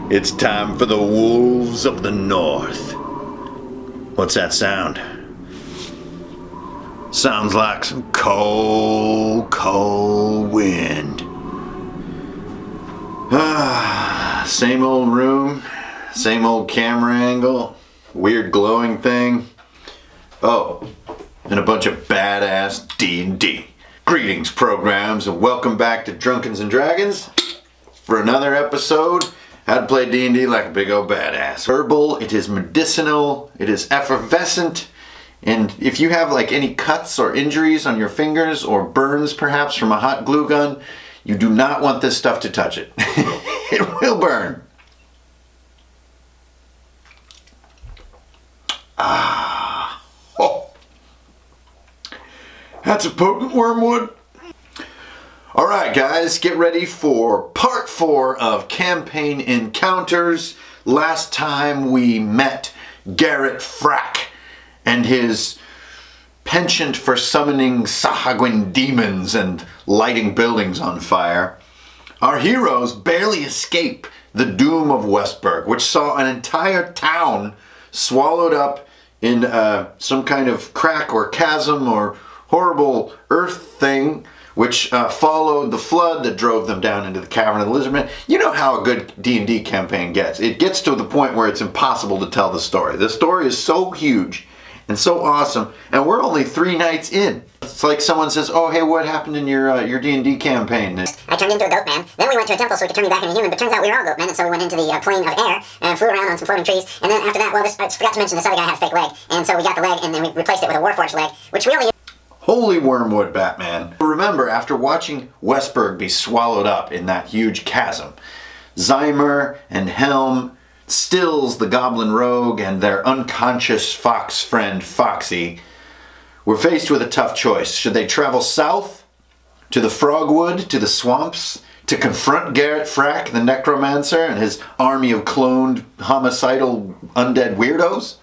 It's time for the Wolves of the North. What's that sound? Sounds like some cold, cold wind. Same old room, same old camera angle, weird glowing thing. Oh, and a bunch of badass D&D. Greetings, programs, and welcome back to Drunken's and Dragons for another episode. How to play D&D like a big old badass. Herbal, it is medicinal, it is effervescent, and if you have like any cuts or injuries on your fingers or burns perhaps from a hot glue gun, you do not want this stuff to touch it. It will burn. Oh. That's a potent wormwood. Alright guys, get ready for part 4 of Campaign Encounters. Last time we met Garrett Frack and his penchant for summoning Sahagwin demons and lighting buildings on fire. Our heroes barely escape the doom of Westburg, which saw an entire town swallowed up in some kind of crack or chasm or horrible earth thing, which followed the flood that drove them down into the Cavern of the Lizardmen. You know how a good D&D campaign gets. It gets to the point where it's impossible to tell the story. The story is so huge and so awesome, and we're only 3 nights in. It's like someone says, oh, hey, what happened in your D&D campaign? I turned into a goat man, then we went to a temple so we could turn me back into a human, but turns out we were all goat men, and so we went into the plane of air, and flew around on some floating trees, and then after that, well, I forgot to mention this other guy had a fake leg, and so we got the leg, and then we replaced it with a Warforged leg, which we only... Holy wormwood, Batman. Remember, after watching Westburg be swallowed up in that huge chasm, Zeimer and Helm, Stylls the goblin rogue, and their unconscious fox friend Foxy were faced with a tough choice. Should they travel south to the Frogwood, to the swamps, to confront Garrett Frack, the necromancer, and his army of cloned, homicidal, undead weirdos?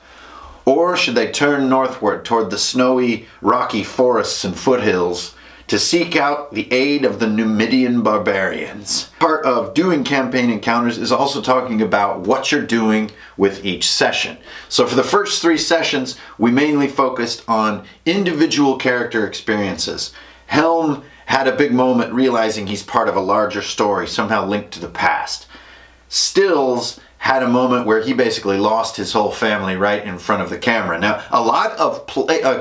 Or should they turn northward toward the snowy, rocky forests and foothills to seek out the aid of the Numidian barbarians? Part of doing campaign encounters is also talking about what you're doing with each session. So for the first 3 sessions, we mainly focused on individual character experiences. Helm had a big moment realizing he's part of a larger story, somehow linked to the past. Stills had a moment where he basically lost his whole family right in front of the camera. Now, a lot of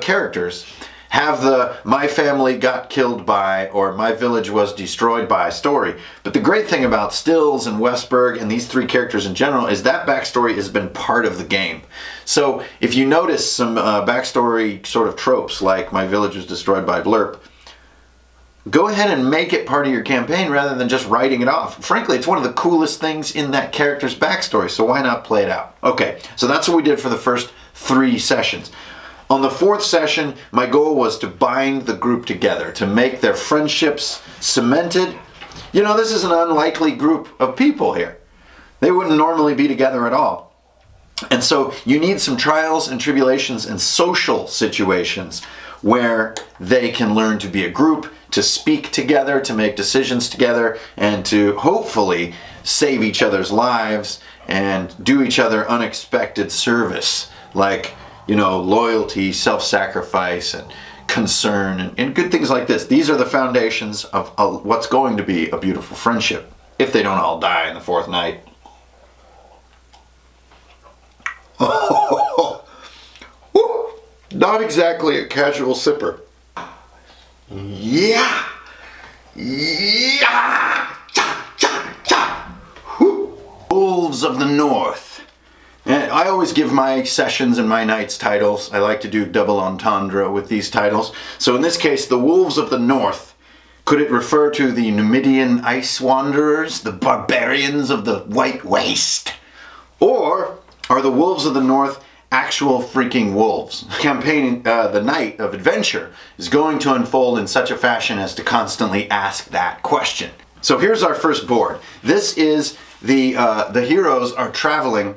characters have the my family got killed by or my village was destroyed by story. But the great thing about Stylls and Westburg and these 3 characters in general is that backstory has been part of the game. So if you notice some backstory sort of tropes like my village was destroyed by Blurp, go ahead and make it part of your campaign rather than just writing it off. Frankly, it's one of the coolest things in that character's backstory, so why not play it out? Okay, so that's what we did for the first 3 sessions. On the 4th session, my goal was to bind the group together, to make their friendships cemented. You know, this is an unlikely group of people here. They wouldn't normally be together at all. And so you need some trials and tribulations and social situations where they can learn to be a group, to speak together, to make decisions together, and to hopefully save each other's lives and do each other unexpected service, like, you know, loyalty, self-sacrifice, and concern, and good things like this. These are the foundations of what's going to be a beautiful friendship, if they don't all die in the 4th night. Not exactly a casual sipper. Yeah! Yeah! Cha, cha, cha. Wolves of the North. And I always give my sessions and my nights titles. I like to do double entendre with these titles. So in this case, the Wolves of the North. Could it refer to the Numidian ice wanderers, the barbarians of the White Waste? Or are the Wolves of the North actual freaking wolves? Campaign, the night of adventure, is going to unfold in such a fashion as to constantly ask that question. So here's our first board. This is the heroes are traveling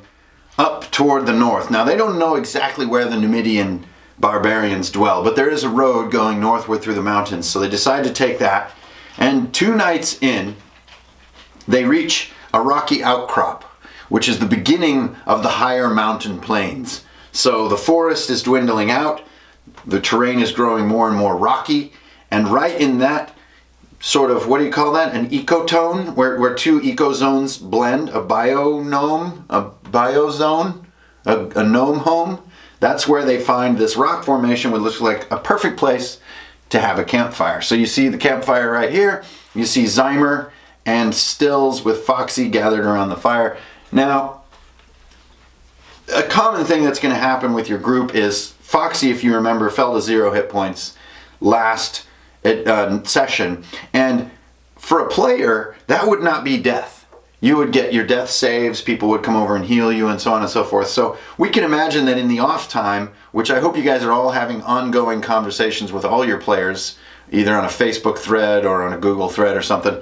up toward the north. Now they don't know exactly where the Numidian barbarians dwell, but there is a road going northward through the mountains, so they decide to take that. And 2 nights in, they reach a rocky outcrop which is the beginning of the higher mountain plains. So the forest is dwindling out, the terrain is growing more and more rocky, and right in that sort of, what do you call that? An ecotone, where two ecozones blend, a biozone, a gnome home. That's where they find this rock formation, which looks like a perfect place to have a campfire. So you see the campfire right here. You see Zeimer and Stylls with Foxy gathered around the fire. Now, a common thing that's going to happen with your group is Foxy, if you remember, fell to 0 hit points last session. And for a player, that would not be death. You would get your death saves, people would come over and heal you, and so on and so forth. So we can imagine that in the off time, which I hope you guys are all having ongoing conversations with all your players, either on a Facebook thread or on a Google thread or something,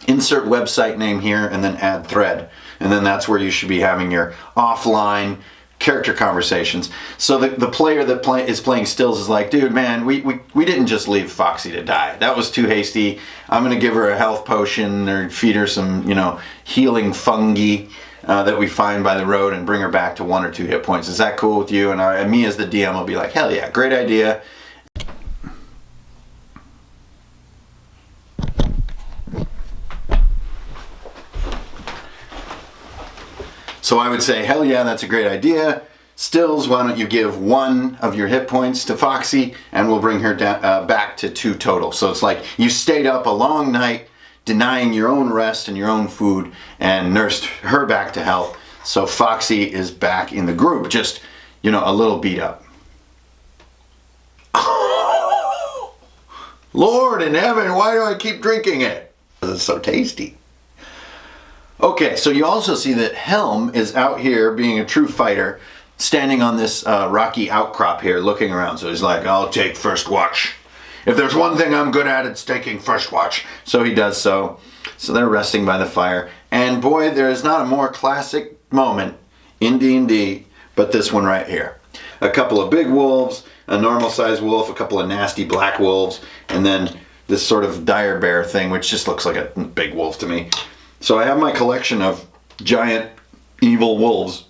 insert website name here and then add thread. And then that's where you should be having your offline character conversations. So the player that is playing Stylls is like, dude, man, we didn't just leave Foxy to die. That was too hasty. I'm going to give her a health potion or feed her some, healing fungi that we find by the road and bring her back to 1 or 2 hit points. Is that cool with you? And me as the DM will be like, hell yeah, great idea. So I would say, hell yeah, that's a great idea. Stylls, why don't you give 1 of your hit points to Foxy and we'll bring her back to 2 total. So it's like you stayed up a long night denying your own rest and your own food and nursed her back to health. So Foxy is back in the group, just, a little beat up. Lord in heaven, why do I keep drinking it? Because it's so tasty. Okay, so you also see that Helm is out here being a true fighter, standing on this rocky outcrop here, looking around. So he's like, I'll take first watch. If there's one thing I'm good at, it's taking first watch. So he does so. So they're resting by the fire. And boy, there is not a more classic moment in D&D, but this one right here. A couple of big wolves, a normal-sized wolf, a couple of nasty black wolves, and then this sort of dire bear thing, which just looks like a big wolf to me. So I have my collection of giant evil wolves.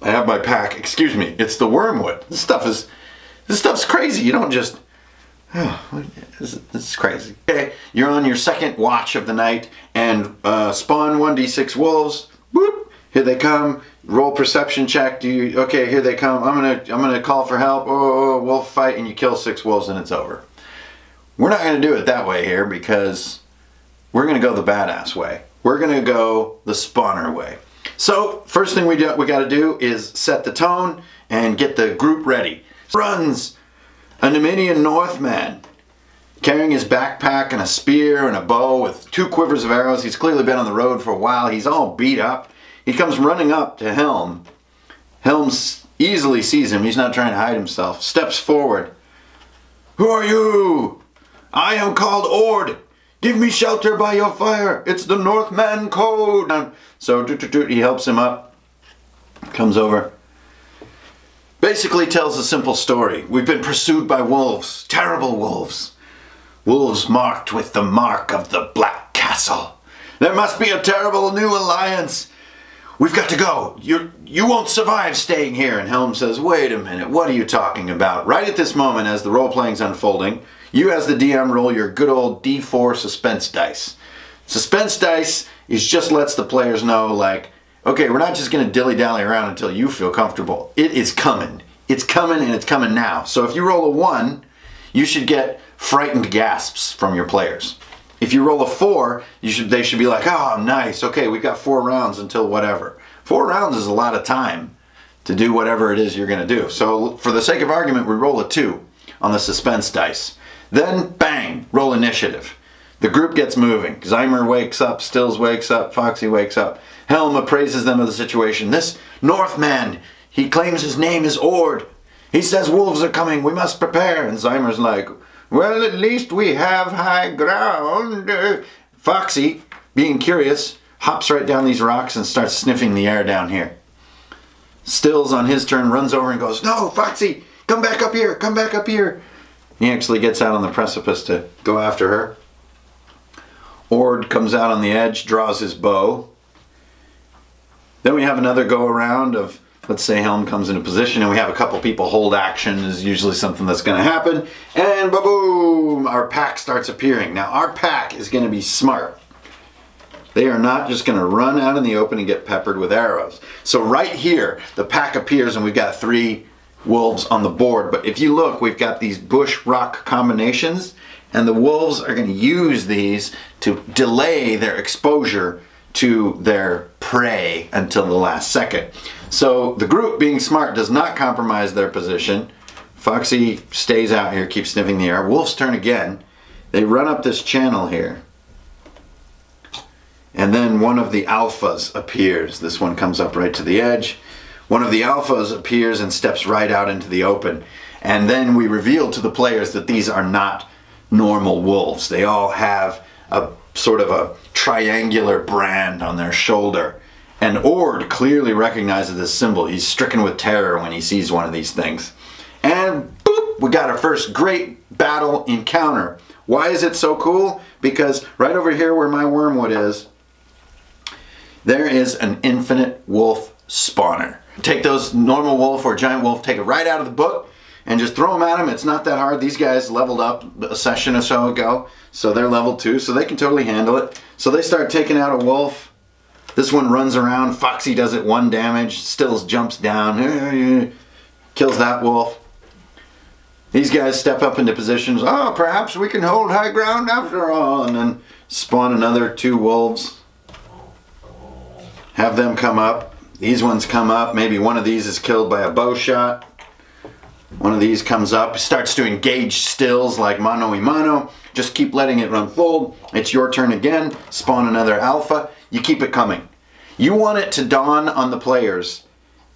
I have my pack. Excuse me, it's the wormwood. This stuff's crazy. You don't just, this is crazy. Okay, you're on your second watch of the night and spawn 1d6 wolves. Whoop, here they come. Roll perception check. Okay, here they come. I'm gonna call for help. Oh, wolf fight, and you kill 6 wolves and it's over. We're not gonna do it that way here because we're gonna go the badass way. We're going to go the spawner way. So, first thing we got to do is set the tone and get the group ready. Runs a Nemedian Northman, carrying his backpack and a spear and a bow with 2 quivers of arrows. He's clearly been on the road for a while. He's all beat up. He comes running up to Helm. Helm easily sees him. He's not trying to hide himself. Steps forward. Who are you? I am called Ord. Give me shelter by your fire. It's the Northman code. So he helps him up. Comes over. Basically tells a simple story. We've been pursued by wolves. Terrible wolves. Wolves marked with the mark of the Black Castle. There must be a terrible new alliance. We've got to go. You won't survive staying here. And Helm says, wait a minute. What are you talking about? Right at this moment, as the role-playing's unfolding, you as the DM roll your good old D4 suspense dice. Suspense dice just lets the players know, like, okay, we're not just going to dilly-dally around until you feel comfortable. It is coming. It's coming, and it's coming now. So if you roll a 1, you should get frightened gasps from your players. If you roll a 4, they should be like, oh, nice. Okay, we've got 4 rounds until whatever. 4 rounds is a lot of time to do whatever it is you're going to do. So for the sake of argument, we roll a 2 on the suspense dice. Then, bang, roll initiative. The group gets moving. Zeimer wakes up, Stylls wakes up, Foxy wakes up. Helm appraises them of the situation. This Northman, he claims his name is Ord. He says wolves are coming, we must prepare. And Zeimer's like, well, at least we have high ground. Foxy, being curious, hops right down these rocks and starts sniffing the air down here. Stylls, on his turn, runs over and goes, no, Foxy, come back up here, come back up here. He actually gets out on the precipice to go after her. Ord comes out on the edge, draws his bow. Then we have another go around of, let's say Helm comes into position and we have a couple people hold action is usually something that's going to happen. And boom, our pack starts appearing. Now our pack is going to be smart. They are not just going to run out in the open and get peppered with arrows. So right here, the pack appears and we've got 3 wolves on the board. But if you look, we've got these bush rock combinations, and the wolves are going to use these to delay their exposure to their prey until the last second. So the group, being smart, does not compromise their position. Foxy stays out here, keeps sniffing the air. Wolves turn again. They run up this channel here. And then one of the alphas appears. This one comes up right to the edge. One of the alphas appears and steps right out into the open. And then we reveal to the players that these are not normal wolves. They all have a sort of a triangular brand on their shoulder. And Ord clearly recognizes this symbol. He's stricken with terror when he sees one of these things. And boop, we got our first great battle encounter. Why is it so cool? Because right over here where my wormwood is, there is an infinite wolf spawner. Take those normal wolf or giant wolf, take it right out of the book, and just throw them at them. It's not that hard. These guys leveled up a session or so ago, so they're level 2, so they can totally handle it. So they start taking out a wolf. This one runs around. Foxy does it 1 damage. Stills jumps down, kills that wolf. These guys step up into positions. Oh, perhaps we can hold high ground after all, and then spawn another 2 wolves. Have them come up. These ones come up. Maybe one of these is killed by a bow shot. One of these comes up, starts to engage Stylls like mano y mano. Just keep letting it unfold. It's your turn again. Spawn another alpha. You keep it coming. You want it to dawn on the players.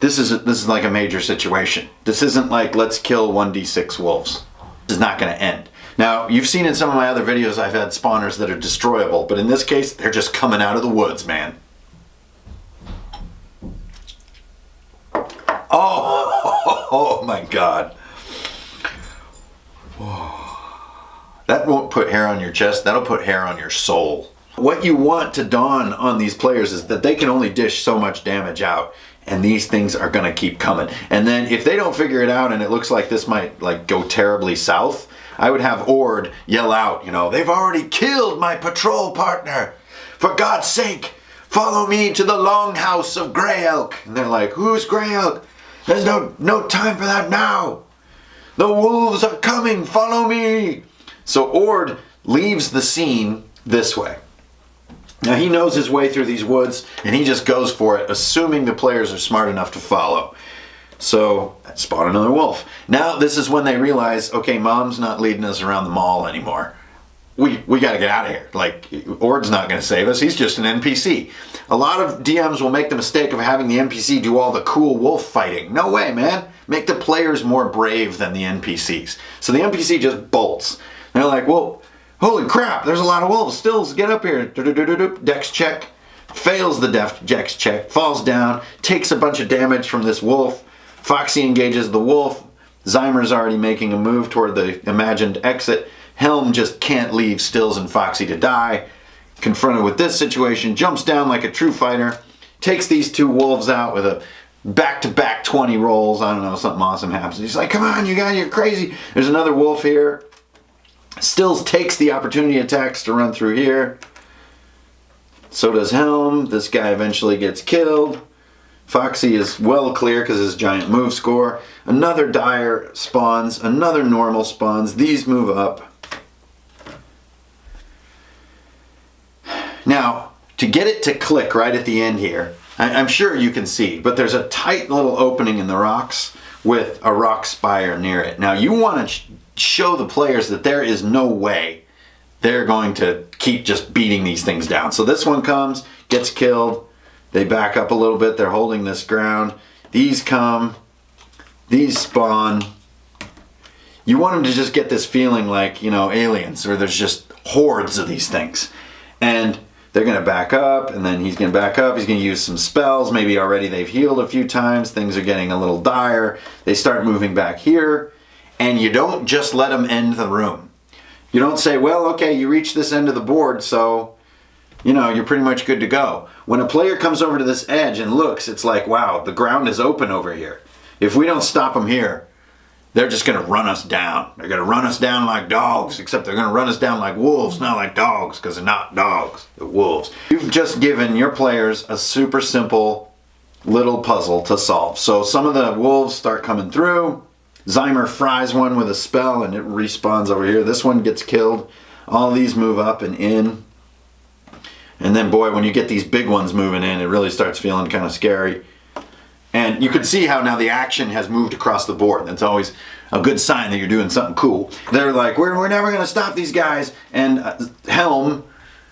This is like a major situation. This isn't like let's kill 1d6 wolves. This is not going to end. Now, you've seen in some of my other videos I've had spawners that are destroyable, but in this case, they're just coming out of the woods, man. Oh my God. That won't put hair on your chest, that'll put hair on your soul. What you want to dawn on these players is that they can only dish so much damage out, and these things are gonna keep coming. And then if they don't figure it out and it looks like this might like go terribly south, I would have Ord yell out, you know, they've already killed my patrol partner. For God's sake, follow me to the longhouse of Grey Elk. And they're like, who's Grey Elk? There's no time for that now. The wolves are coming, follow me. So Ord leaves the scene this way. Now he knows his way through these woods and he just goes for it, assuming the players are smart enough to follow. So spawn another wolf. Now this is when they realize, okay, Mom's not leading us around the mall anymore. We got to get out of here. Like, Ord's not going to save us. He's just an NPC. A lot of DMs will make the mistake of having the NPC do all the cool wolf fighting. No way, man. Make the players more brave than the NPCs. So the NPC just bolts. They're like, well, holy crap, there's a lot of wolves. Stills, get up here. Dex check. Fails the dex check. Falls down. Takes a bunch of damage from this wolf. Foxy engages the wolf. Zeimer's already making a move toward the imagined exit. Helm just can't leave Stills and Foxy to die. Confronted with this situation, jumps down like a true fighter, takes these 2 wolves out with a back-to-back 20 rolls. I don't know, something awesome happens. He's like, come on, you guys, you're crazy. There's another wolf here. Stills takes the opportunity attacks to run through here. So does Helm. This guy eventually gets killed. Foxy is well clear because his giant move score. Another dire spawns. Another normal spawns. These move up. Now, to get it to click right at the end here, I'm sure you can see, but there's a tight little opening in the rocks with a rock spire near it. Now, you want to show the players that there is no way they're going to keep just beating these things down. So this one comes, gets killed. They back up a little bit. They're holding this ground. These come. These spawn. You want them to just get this feeling like, you know, aliens, or there's just hordes of these things. And they're going to back up, and then he's going to back up. He's going to use some spells. Maybe already they've healed a few times. Things are getting a little dire. They start moving back here, and you don't just let them end the room. You don't say, well, okay, you reach this end of the board, so you know, you're pretty much good to go. When a player comes over to this edge and looks, it's like, wow, the ground is open over here. If we don't stop them here, they're just going to run us down. They're going to run us down like dogs, except they're going to run us down like wolves, not like dogs, because they're not dogs, they're wolves. You've just given your players a super simple little puzzle to solve. So some of the wolves start coming through. Zeimer fries one with a spell and it respawns over here. This one gets killed. All these move up and in. And then, boy, when you get these big ones moving in, it really starts feeling kind of scary. And you can see how now the action has moved across the board. That's always a good sign that you're doing something cool. They're like, we're never going to stop these guys. And Helm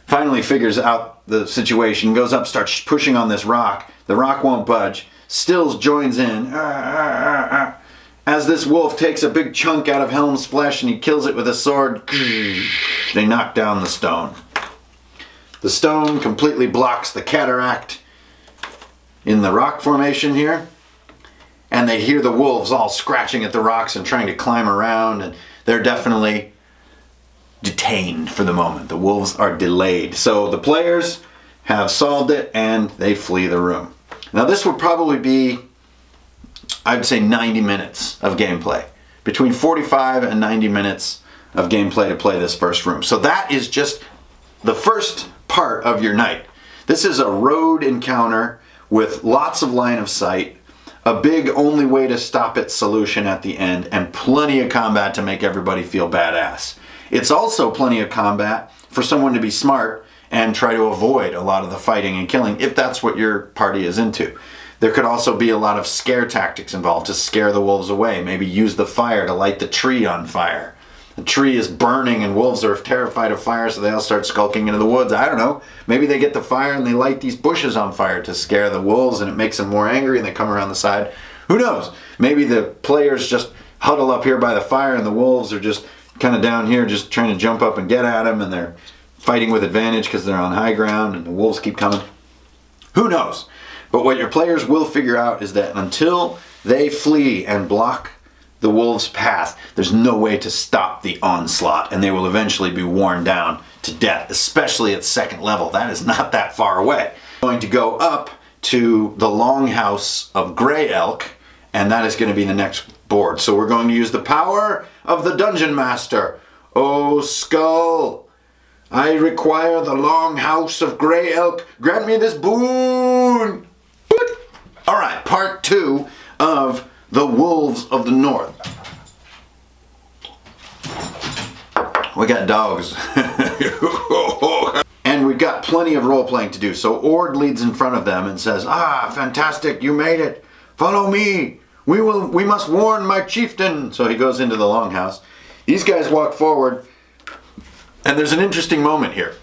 finally figures out the situation, goes up, starts pushing on this rock. The rock won't budge. Stylls joins in. As this wolf takes a big chunk out of Helm's flesh and he kills it with a sword, they knock down the stone. The stone completely blocks the cataract in the rock formation here, and they hear the wolves all scratching at the rocks and trying to climb around, and they're definitely detained for the moment. The wolves are delayed. So the players have solved it and they flee the room. Now this would probably be, I'd say, 90 minutes of gameplay. Between 45 and 90 minutes of gameplay to play this first room. So that is just the first part of your night. This is a road encounter with lots of line of sight, a big only way to stop it solution at the end, and plenty of combat to make everybody feel badass. It's also plenty of combat for someone to be smart and try to avoid a lot of the fighting and killing if that's what your party is into. There could also be a lot of scare tactics involved to scare the wolves away. Maybe use the fire to light the tree on fire. The tree is burning and wolves are terrified of fire, so they all start skulking into the woods. I don't know. Maybe they get the fire and they light these bushes on fire to scare the wolves and it makes them more angry and they come around the side. Who knows? Maybe the players just huddle up here by the fire and the wolves are just kind of down here just trying to jump up and get at them, and they're fighting with advantage because they're on high ground and the wolves keep coming. Who knows? But what your players will figure out is that until they flee and block the wolves' path, there's no way to stop the onslaught, and they will eventually be worn down to death, especially at second level. That is not that far away. We're going to go up to the Longhouse of Grey Elk, and that is going to be the next board. So we're going to use the power of the Dungeon Master. Oh, Skull, I require the Longhouse of Grey Elk. Grant me this boon. All right, part 2 of the Wolves of the North. We got dogs. And we've got plenty of role-playing to do. So Ord leads in front of them and says, fantastic, you made it. Follow me. We must warn my chieftain. So he goes into the longhouse. These guys walk forward, and there's an interesting moment here.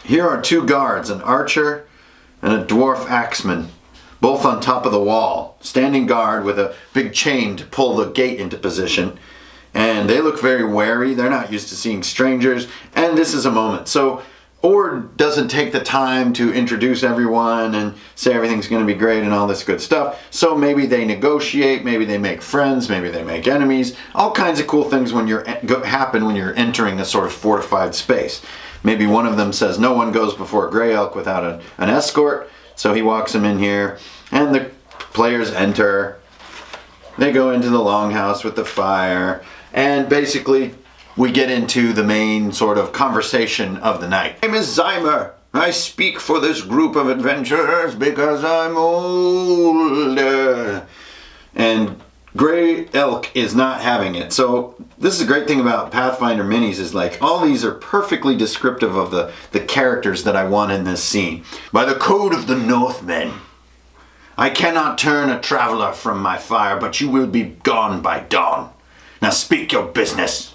Here are 2 guards, an archer and a dwarf axeman, both on top of the wall, standing guard with a big chain to pull the gate into position. And they look very wary. They're not used to seeing strangers. And this is a moment. So Ord doesn't take the time to introduce everyone and say everything's going to be great and all this good stuff. So maybe they negotiate, maybe they make friends, maybe they make enemies. All kinds of cool things happen when you're entering a sort of fortified space. Maybe one of them says no one goes before Grey Elk without an escort. So he walks them in here, and the players enter. They go into the longhouse with the fire, and basically we get into the main sort of conversation of the night. My name is Zeimer. I speak for this group of adventurers because I'm older. And Grey Elk is not having it. So this is a great thing about Pathfinder minis, is like all these are perfectly descriptive of the characters that I want in this scene. By the code of the Northmen, I cannot turn a traveler from my fire, but you will be gone by dawn. Now speak your business.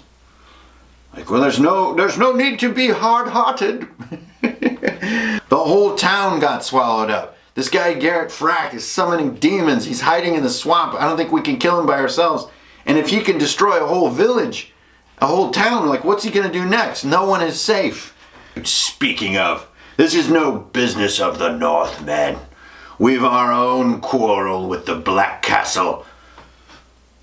Like, well, there's no need to be hard-hearted. The whole town got swallowed up. This guy Garrett Frack is summoning demons. He's hiding in the swamp. I don't think we can kill him by ourselves. And if he can destroy a whole village, a whole town, like, what's he going to do next? No one is safe. Speaking of, this is no business of the Northmen. We've our own quarrel with the Black Castle.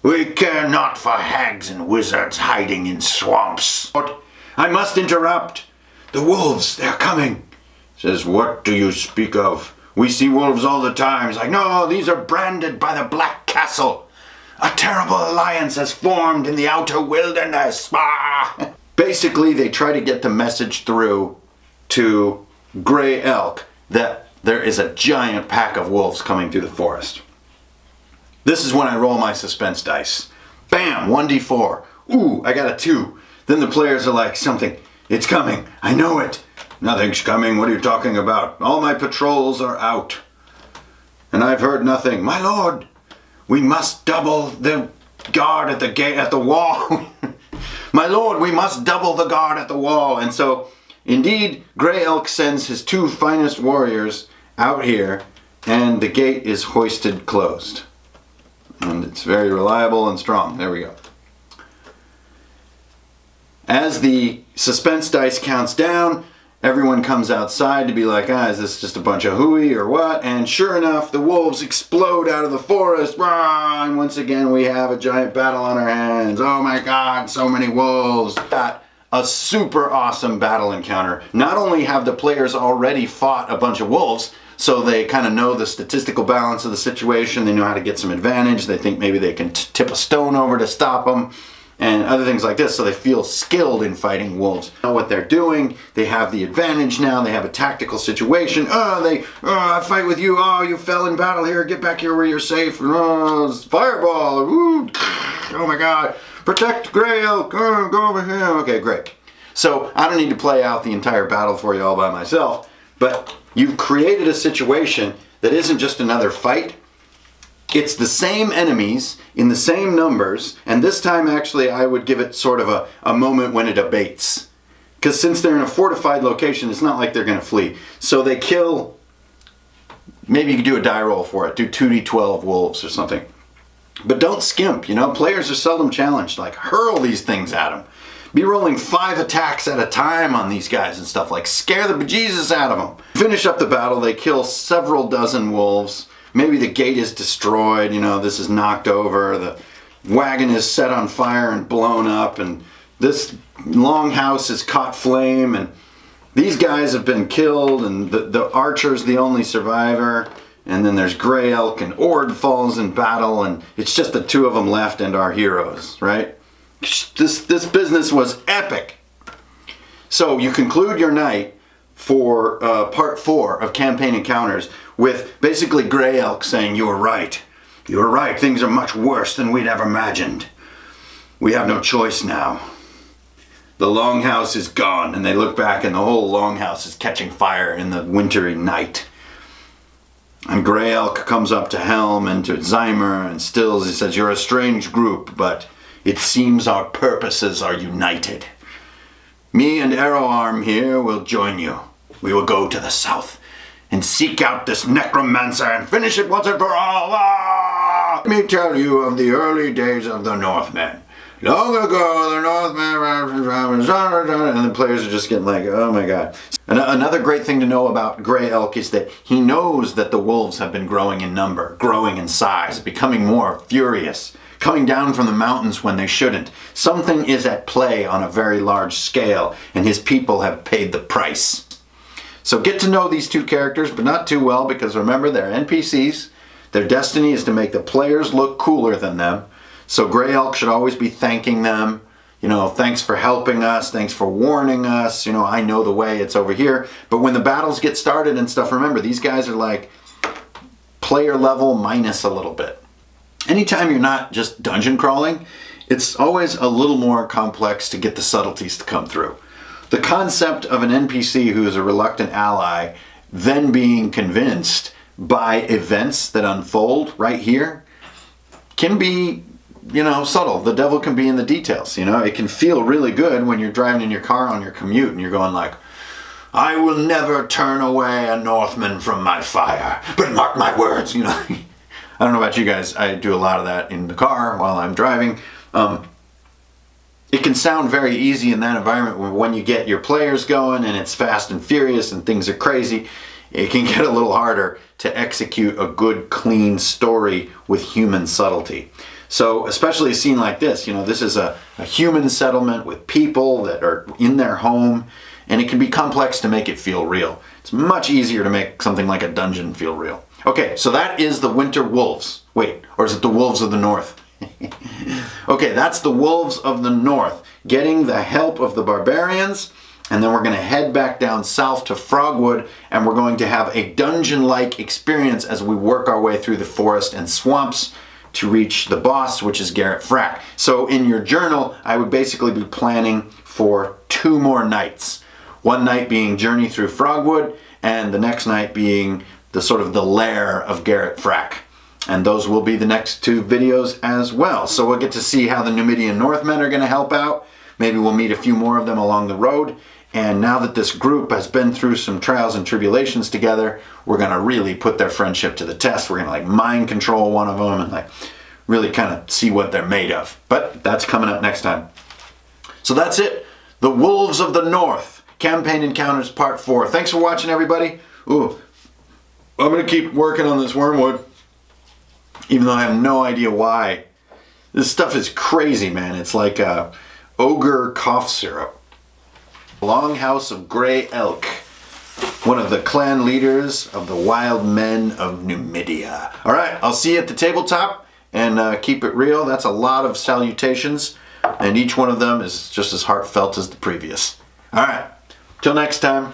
We care not for hags and wizards hiding in swamps. I must interrupt. The wolves, they're coming. Says, what do you speak of? We see wolves all the time. He's like, no, these are branded by the Black Castle. A terrible alliance has formed in the outer wilderness. Ah! Basically, they try to get the message through to Grey Elk that there is a giant pack of wolves coming through the forest. This is when I roll my suspense dice. Bam, 1d4. Ooh, I got a 2. Then the players are like, something, it's coming. I know it. Nothing's coming. What are you talking about? All my patrols are out. And I've heard nothing. My lord, we must double the guard at the gate, at the wall. My lord, we must double the guard at the wall. And so, indeed, Grey Elk sends his 2 finest warriors out here, and the gate is hoisted closed. And it's very reliable and strong. There we go. As the suspense dice counts down, everyone comes outside to be like, is this just a bunch of hooey or what? And sure enough, the wolves explode out of the forest. Rah! And once again, we have a giant battle on our hands. Oh my god, so many wolves. Got a super awesome battle encounter. Not only have the players already fought a bunch of wolves, so they kind of know the statistical balance of the situation, they know how to get some advantage, they think maybe they can tip a stone over to stop them, and other things like this, so they feel skilled in fighting wolves. They know what they're doing, they have the advantage now, they have a tactical situation. I fight with you, you fell in battle here, get back here where you're safe. Fireball, ooh, oh my god, protect Grey Elk, go over here. Okay, great. So I don't need to play out the entire battle for you all by myself, but you've created a situation that isn't just another fight. It's the same enemies in the same numbers, and this time actually I would give it sort of a moment when it abates. Because since they're in a fortified location, it's not like they're going to flee. So they kill, maybe you could do a die roll for it, do 2d12 wolves or something. But don't skimp, players are seldom challenged. Like, hurl these things at them. Be rolling 5 attacks at a time on these guys and stuff, like scare the bejesus out of them. Finish up the battle, they kill several dozen wolves. Maybe the gate is destroyed, this is knocked over, the wagon is set on fire and blown up, and this longhouse is caught flame, and these guys have been killed, and the archer's the only survivor, and then there's Grey Elk, and Ord falls in battle, and it's just the 2 of them left and our heroes, right? This business was epic. So you conclude your night for part 4 of Campaign Encounters with basically Grey Elk saying, you were right, things are much worse than we'd ever imagined. We have no choice now. The longhouse is gone, and they look back and the whole longhouse is catching fire in the wintry night. And Grey Elk comes up to Helm and to Zeimer and Stylls. He says, you're a strange group, but it seems our purposes are united. Me and Arrowarm here will join you. We will go to the south and seek out this necromancer and finish it once and for all. Let me tell you of the early days of the Northmen. Long ago, the Northmen, and the players are just getting like, oh my god. Another great thing to know about Grey Elk is that he knows that the wolves have been growing in number, growing in size, becoming more furious, coming down from the mountains when they shouldn't. Something is at play on a very large scale, and his people have paid the price. So get to know these 2 characters, but not too well, because remember, they're NPCs. Their destiny is to make the players look cooler than them. So Grey Elk should always be thanking them. Thanks for helping us, thanks for warning us, I know the way, it's over here. But when the battles get started and stuff, remember, these guys are like player level minus a little bit. Anytime you're not just dungeon crawling, it's always a little more complex to get the subtleties to come through. The concept of an NPC who is a reluctant ally then being convinced by events that unfold right here can be, subtle. The devil can be in the details, It can feel really good when you're driving in your car on your commute and you're going like, I will never turn away a Northman from my fire, but mark my words, I don't know about you guys, I do a lot of that in the car while I'm driving. It can sound very easy in that environment when you get your players going and it's fast and furious and things are crazy. It can get a little harder to execute a good, clean story with human subtlety. So especially a scene like this, this is a human settlement with people that are in their home, and it can be complex to make it feel real. It's much easier to make something like a dungeon feel real. Okay, so that is the Winter Wolves. Wait, or is it the Wolves of the North? Okay, that's the Wolves of the North, getting the help of the barbarians, and then we're going to head back down south to Frogwood, and we're going to have a dungeon-like experience as we work our way through the forest and swamps to reach the boss, which is Garrett Frack. So in your journal, I would basically be planning for 2 more nights. One night being Journey Through Frogwood, and the next night being the sort of the lair of Garrett Frack. And those will be the next 2 videos as well. So we'll get to see how the Numidian Northmen are going to help out. Maybe we'll meet a few more of them along the road. And now that this group has been through some trials and tribulations together, we're going to really put their friendship to the test. We're going to like mind control one of them and like really kind of see what they're made of. But that's coming up next time. So that's it. The Wolves of the North, Campaign Encounters Part 4. Thanks for watching, everybody. Ooh, I'm going to keep working on this wormwood, even though I have no idea why. This stuff is crazy, man. It's like a ogre cough syrup. Longhouse of Grey Elk, one of the clan leaders of the wild men of Numidia. All right, I'll see you at the tabletop, and keep it real. That's a lot of salutations, and each one of them is just as heartfelt as the previous. All right, till next time.